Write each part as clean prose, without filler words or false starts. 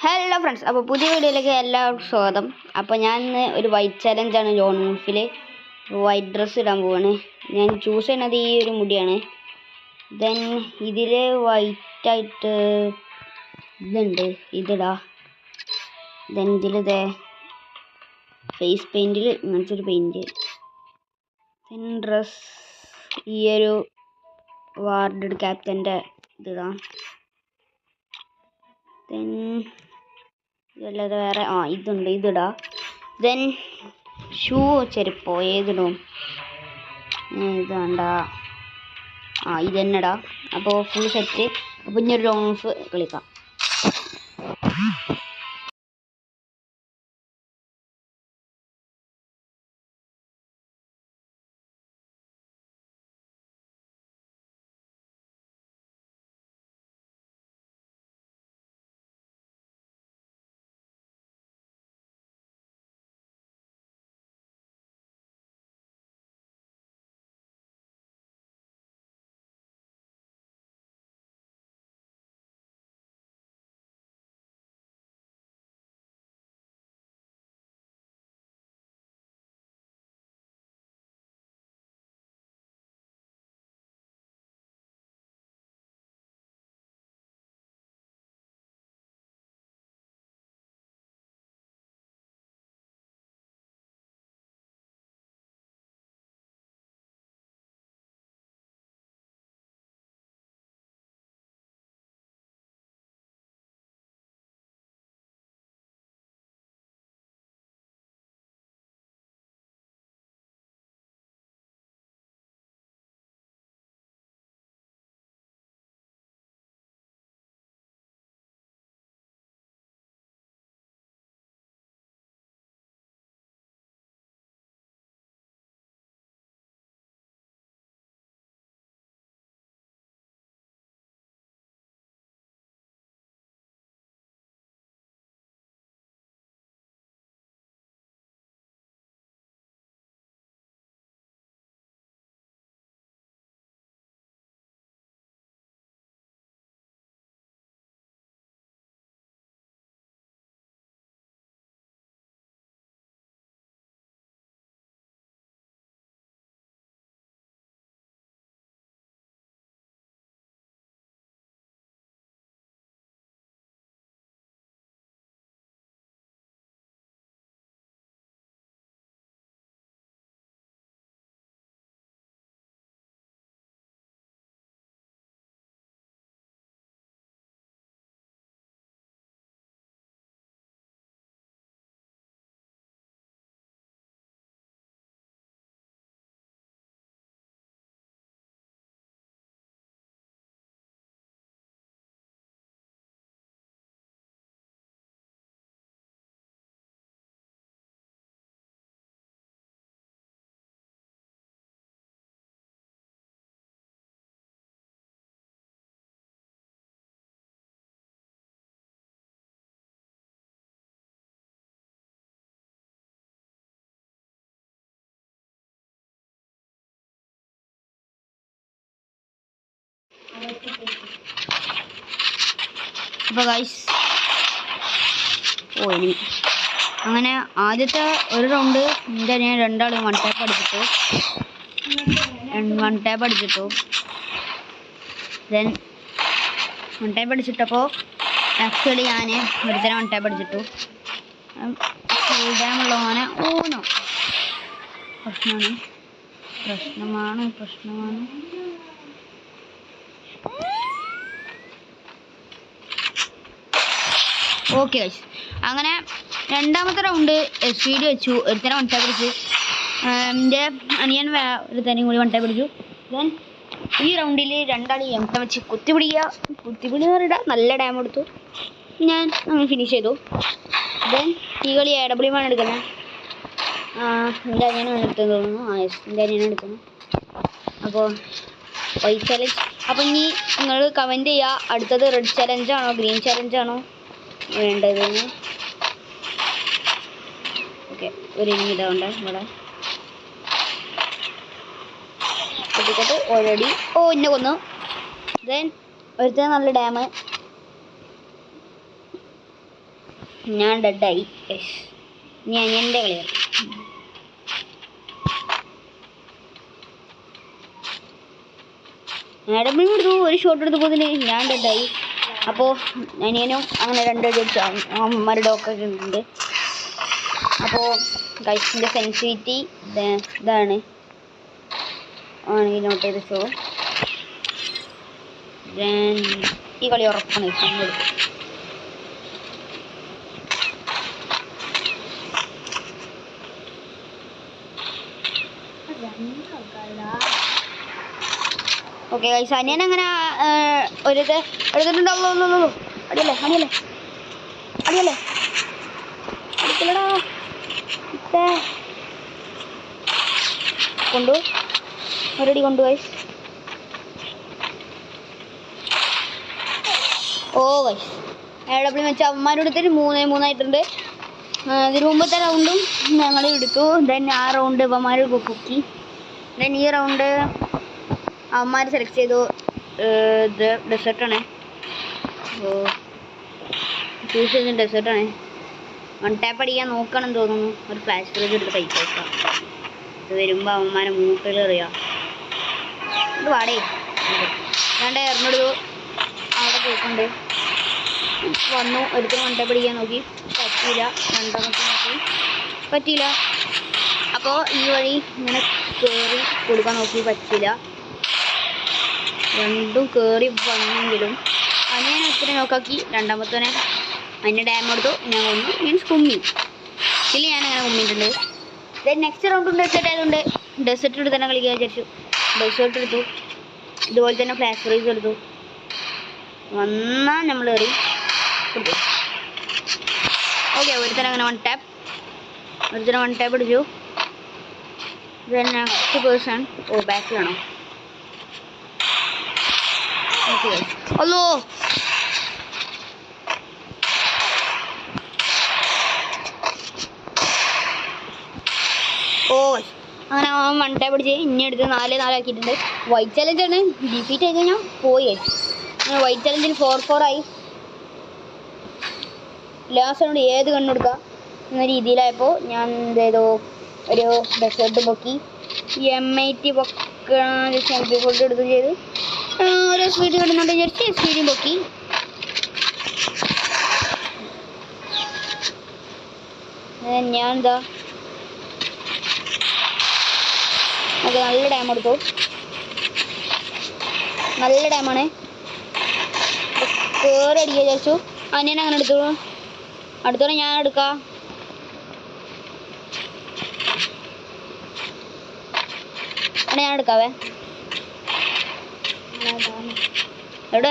Hello friends, അപ്പോൾ പുതിയ വീഡിയോയിലേക്ക് എല്ലാവർക്കും സ്വാഗതം. അപ്പോൾ ഞാൻ ഇന്ന് ഒരു വൈറ്റ് ചലഞ്ചാണ് ജോൺ വൂൾഫിൽ വൈറ്റ് ഡ്രസ്സ് ഇടാൻ പോവാണ്. ഞാൻ ചൂസ് ചെയ്യുന്നത് ഈ ഒരു മുടിയാണ്. ദെൻ ഇതിൽ വൈറ്റായിട്ട് ഇതുണ്ട്, ഇതിടാ. ദെൻ ഇതിലിതേ ഫേസ് പെയിൻറ്റിൽ ഇങ്ങനത്തെ ഒരു പെയിൻറ്റ്. ദെൻ ഡ്രസ് ഈ ഒരു വാർഡ് ക്യാപ്റ്റൻ്റെ ഇതിടാം. ദെൻ ഇതല്ലാതെ വേറെ ഇതുണ്ട്, ഇതിടാ. ദെൻ ഷൂ ചെരുപ്പോ ഏതിടും, ഇത് വേണ്ട, ഇത് തന്നെ ഇടാം. അപ്പോൾ ഫുൾ സെറ്റ്. അപ്പോൾ ഇനി ഒരു ലോങ് ഓഫ് കളിക്കാം. അപ്പോൾ ഗൈസ്, ഇനി അങ്ങനെ ആദ്യത്തെ ഒരു റൗണ്ട് എൻ്റെ ഞാൻ രണ്ടാളും വൺ ടാപ്പ് അടിച്ചിട്ടു. ദെൻ വൺ ടാപ്പ് അടിച്ചിട്ടപ്പോൾ ആക്ച്വലി ഞാൻ ഒരുത്തരം വൺ ടാപ്പ് അടിച്ചിട്ടു. ഫുൾ ഡാം ഉള്ളതാണ്. ഓനോ പ്രശ്നമാണ്. ഓക്കെ ഗൈസ്, അങ്ങനെ രണ്ടാമത്തെ റൗണ്ട് SVD വെച്ചു. ഒരുത്തരം വൺ ടാപ്പ് അടിച്ചു. എൻ്റെ അനിയൻ ഒരു തന്നെയും കൂടി വൺ ടാപ്പ് അടിച്ചു. ദെൻ ഈ റൗണ്ടിൽ രണ്ടാൾ M10 വെച്ച് കുത്തിപ്പിടി പറഞ്ഞിട്ട് നല്ല ഡാം എടുത്തു. ഞാൻ ഫിനിഷ് ചെയ്തു. ദെൻ ഈ കളി AW ആണ് എടുക്കുന്നത്. എൻ്റെ അനിയനാണ് എടുത്തെന്ന് തോന്നുന്നു. എൻ്റെ അനിയനാണ് എടുക്കുന്നത്. അപ്പോൾ വൈറ്റ് ചലഞ്ച്. അപ്പോൾ ഇനി നിങ്ങൾ കമൻറ്റ് ചെയ്യുക, അടുത്തത് റെഡ് ചലഞ്ചാണോ ഗ്രീൻ ചലഞ്ചാണോ വേണ്ടതെന്ന്. ഓക്കെ, ഒരു ഇതാവുണ്ട് ഇവിടെ കുട്ടിക്കട്ട് ഓൾറെഡി. ഇന്നെ കൊന്നു. ദെൻ ഒരുത്തൻ നല്ല ഡാം. ഞാൻ ഡെഡായി. ഞാൻ എൻ്റെ കളിയാണ്. മാഡം എടുത്തു, ഒരു ഷോട്ട് എടുത്തപ്പോൾ ഞാൻ ഡെഡായി. അപ്പോൾ അനിയനും അങ്ങനെ 2 അടി അടിച്ചു. അമ്മമാരുടെ ഒക്കെ ഉണ്ട്. അപ്പോൾ ഗൈസിൻ്റെ സെൻസിറ്റിവിറ്റി ഇതാണ് ആണെങ്കിൽ നോട്ട് ചെയ്ത് ഷോ. ഈ കളി ഉറപ്പാണ്. ഓക്കെ ഗൈസ്, അനിയൻ അങ്ങനെ ഒരു ഇത് എടുത്തിട്ടുണ്ടാവുള്ളൂ. അടിയല്ലേ അടിയല്ലേ അടിയല്ലേ അടിക്കലടാ കൊണ്ടു ഒരടി കൊണ്ടു ഗൈസ്. ഓ ഗൈസ് എവിടെ വെച്ച് അവന്മാരോട് എടുത്തിട്ട് 3-3 ആയിട്ടുണ്ട്. ഇതിന് മുമ്പത്തെ റൗണ്ടും ഞങ്ങൾ എടുത്തു. ദെൻ ആ റൗണ്ട് അവന്മാർ കുക്കി. ദെൻ ഈ റൗണ്ട് അവന്മാർ സെലക്ട് ചെയ്തു. ഇത് ഡെസേർട്ടാണ്. ഓ ചൂസ് ചെയ്ത് ഡെസേർട്ടാണ്. 1 ടാപ്പ് അടിക്കാൻ നോക്കണം തോന്നുന്നു. ഒരു ഫ്ലാഷ് ഫ്രീസ് എടുത്ത് കഴിച്ചേക്കാം. ഇത് വരുമ്പോൾ അവന്മാരെ മൂട്ടിൽ എറിയാം. ഇത് വാടേ വേണ്ട എറിഞ്ഞെടുത്തു. അവിടെ പോയിട്ടുണ്ട്. വന്നു ഒരുത്തിന് 1 ടാപ്പ് അടിക്കാൻ നോക്കി, പറ്റിയില്ല. രണ്ടാമത്തെ നോക്കി, പറ്റിയില്ല. അപ്പോൾ ഈ വഴി ഇങ്ങനെ കയറി കൊടുക്കാൻ നോക്കി, പറ്റില്ല. രണ്ടും കയറി വന്നെങ്കിലും അനിയൻ ഒത്തിരി നോക്കാക്കി. രണ്ടാമത്തവനെ അതിൻ്റെ ഡാം എടുത്തു. ഞാൻ കൊന്നു. മീൻസ് കുമ്മി. ഇതിൽ ഞാനങ്ങനെ കുമ്മിയിട്ടുണ്ട്. ദെൻ നെക്സ്റ്റ് റൗണ്ടും ഡെസേർട്ട് ആയതുകൊണ്ട് ഡെസേർട്ട് എടുത്ത് തന്നെ കളിക്കാൻ വിചാരിച്ചു. ഡെസേർട്ട് എടുത്തു. ഇതുപോലെ തന്നെ ഫ്ലാഷ് ഫ്രീസ് എടുത്തു. വന്നാൽ നമ്മൾ കയറി കൊടുത്തു. ഓക്കെ, ഒരുത്തരം അങ്ങനെ 1 ടാപ്പ്. ഒരുത്തരം 1 ടാപ്പ് അടിച്ചു. Then next person. ഓ ബാക്കിലാണോ? ഹലോ ഓ അങ്ങനെ 1 ടാപ്പ് അടിച്ച് ഇനി എടുത്ത് 4-4 ആക്കിയിട്ടുണ്ട്. വൈറ്റ് ചലഞ്ചാണ്. ഡിഫീറ്റ് ആയി കഴിഞ്ഞാൽ പോയി. അങ്ങനെ വൈറ്റ് ചലഞ്ചിൽ 4-4 ആയി. ലാസ്റ്റ് ഏത് കണ്ണെടുക്കാം എന്ന രീതിയിലായപ്പോൾ ഞാൻ എന്ത് ചെയ്തു, ഒരു ഡെസേർട്ട് പൊക്കി. M80 പൊക്കാൻ MP ഫോൾഡ് എടുത്ത് ചെയ്ത് ഓരോ സ്വീറ്റ് കിട്ടുന്നുണ്ട് വിചാരിച്ച് സ്വീറ്റും പൊക്കി. ഞാൻ എന്താ ഓക്കെ നല്ല ഡാം എടുത്തു. നല്ല ഡാമാണ്. കയറി അടിക്കുക വിചാരിച്ചു. അനിയൻ അങ്ങനെ എടുത്തു. അടുത്തോടെ ഞാൻ എടുക്കാം. ഞാൻ എടുക്കാവേ. എവിടെ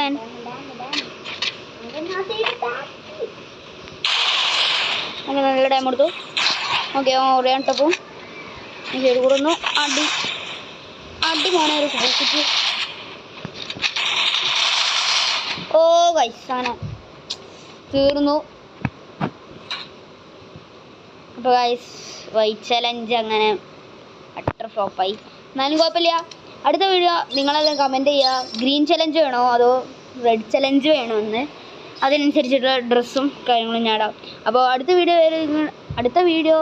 അങ്ങനെ നല്ല ഡാം എടുത്തു. ഓക്കെ ഓറിയാൻ ടപ്പും ശരി കൂടുന്നു. അടി അടി മോനെ ഒരു കഴിച്ചിട്ട്. ഓ ഗൈസ് അങ്ങനെ തീർന്നു. അപ്പോൾ ഗൈസ് വൈറ്റ് ചലഞ്ച് അങ്ങനെ അട്ടർ ഫ്ലോപ്പായി. എന്നാലും കുഴപ്പമില്ല. അടുത്ത വീഡിയോ നിങ്ങളെല്ലാം കമൻറ്റ് ചെയ്യുക. ഗ്രീൻ ചലഞ്ച് വേണോ അതോ റെഡ് ചലഞ്ച് വേണോ എന്ന്. അതിനനുസരിച്ചിട്ടുള്ള ഡ്രസ്സും കാര്യങ്ങളും ഞാടാം. അപ്പോൾ അടുത്ത വീഡിയോ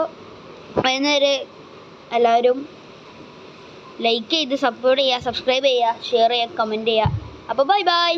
വരുന്നവരെ എല്ലാവരും ലൈക്ക് ചെയ്ത് സപ്പോർട്ട് ചെയ്യുക, സബ്സ്ക്രൈബ് ചെയ്യുക, ഷെയർ ചെയ്യുക, കമൻറ്റ് ചെയ്യുക. അപ്പോൾ ബൈ ബൈ.